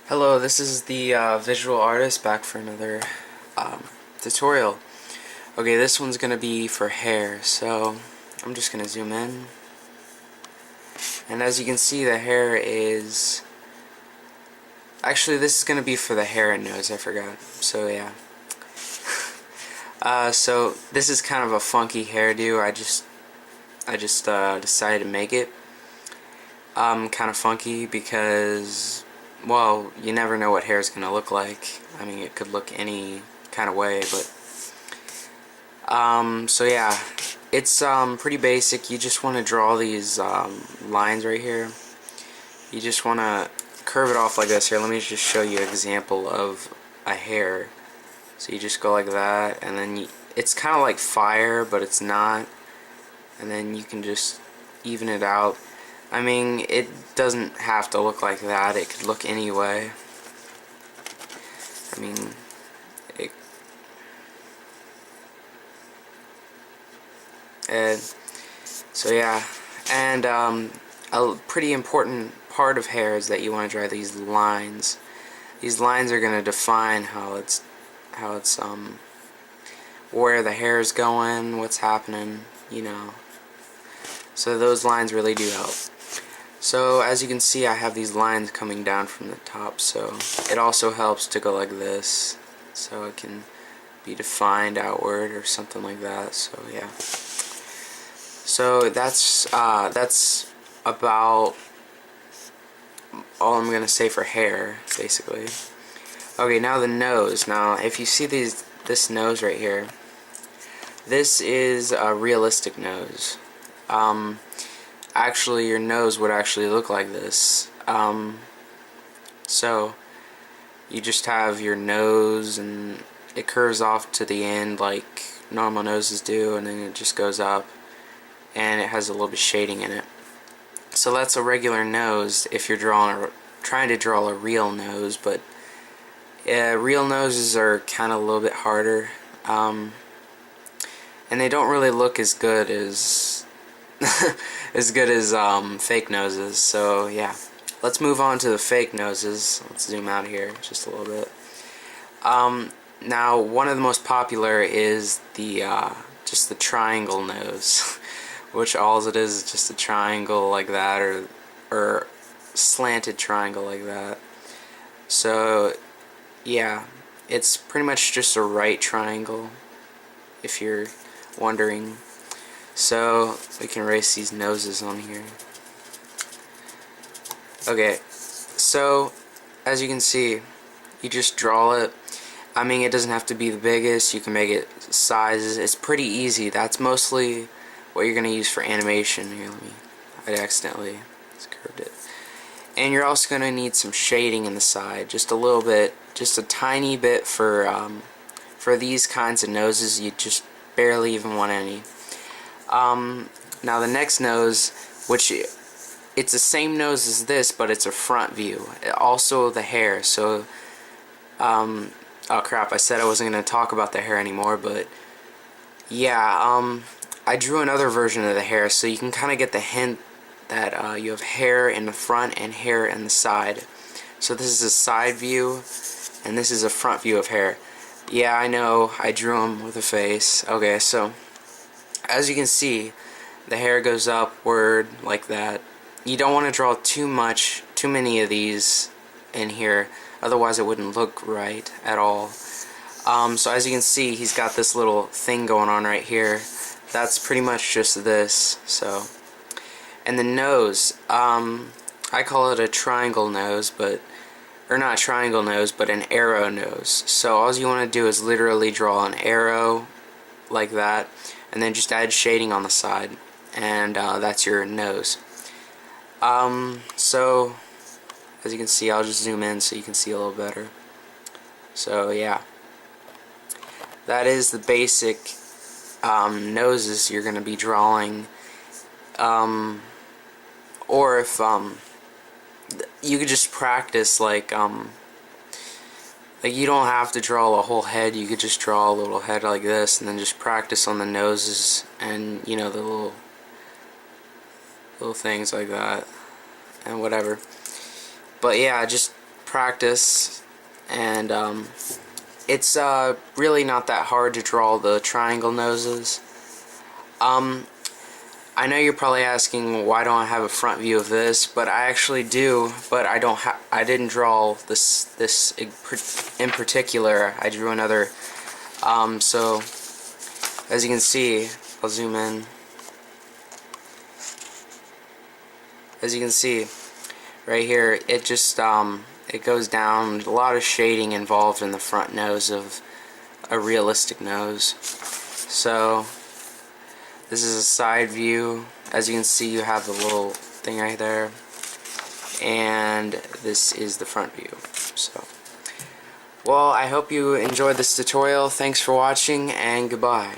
Hello, this is the visual artist back for another tutorial. Okay, this one's gonna be for hair, so I'm just gonna zoom in. And as you can see, the hair is... Actually, this is gonna be for the hair and nose, I forgot. So yeah. So this is kind of a funky hairdo. I just decided to make it kind of funky because, well, you never know what hair is gonna look like. I mean, it could look any kind of way, but so yeah, it's pretty basic. You just want to draw these lines right here. You just want to curve it off like this. Here, let me just show you an example of a hair. So you just go like that, and then it's kind of like fire, but it's not. And then you can just even it out. I mean, it doesn't have to look like that. It could look any way. I mean, it, and so yeah, and a pretty important part of hair is that you want to draw these lines. These lines are going to define how it's where the hair is going, what's happening, you know. So those lines really do help. So as you can see, I have these lines coming down from the top, so it also helps to go like this, so it can be defined outward or something like that. So yeah. So that's about all I'm gonna say for hair, basically. Okay, now the nose. Now, if you see this nose right here, this is a realistic nose. Actually, your nose would actually look like this. So you just have your nose, and it curves off to the end like normal noses do, and then it just goes up, and it has a little bit of shading in it. So that's a regular nose if you're trying to draw a real nose, but real noses are kind of a little bit harder, and they don't really look as good as fake noses. So yeah, let's move on to the fake noses. Let's zoom out here just a little bit. Now, one of the most popular is just the triangle nose, which all it is just a triangle like that, or slanted triangle like that. So yeah, it's pretty much just a right triangle, if you're wondering. So we can erase these noses on here. Okay, so as you can see, you just draw it. I mean, it doesn't have to be the biggest. You can make it sizes. It's pretty easy. That's mostly what you're going to use for animation. Here, I accidentally just curved it. And you're also going to need some shading in the side, just a little bit, just a tiny bit for these kinds of noses. You just barely even want any. Now the next nose, which it's the same nose as this, but it's a front view. Also the hair. So, oh crap! I said I wasn't going to talk about the hair anymore, but yeah, I drew another version of the hair, so you can kind of get the hint that you have hair in the front and hair in the side. So this is a side view, and this is a front view of hair. Yeah, I know, I drew him with a face. Okay, so as you can see, the hair goes upward like that. You don't want to draw too many of these in here, otherwise it wouldn't look right at all. So as you can see, he's got this little thing going on right here. That's pretty much just this. So, and the nose, I call it a triangle nose, or not a triangle nose, but an arrow nose. So all you want to do is literally draw an arrow like that, and then just add shading on the side, and that's your nose. So as you can see, I'll just zoom in so you can see a little better. So yeah, that is the basic noses you're going to be drawing. Or if you could just practice, like you don't have to draw a whole head. You could just draw a little head like this, and then just practice on the noses, and you know, the little things like that, and whatever. But yeah, just practice, and it's really not that hard to draw the triangle noses. I know you're probably asking why don't I have a front view of this, but I actually do, but I didn't draw this in particular. I drew another. So as you can see, I'll zoom in. As you can see right here, it just it goes down. A lot of shading involved in the front nose of a realistic nose. So this is a side view. As you can see, you have the little thing right there, and this is the front view. So, well, I hope you enjoyed this tutorial. Thanks for watching, and goodbye.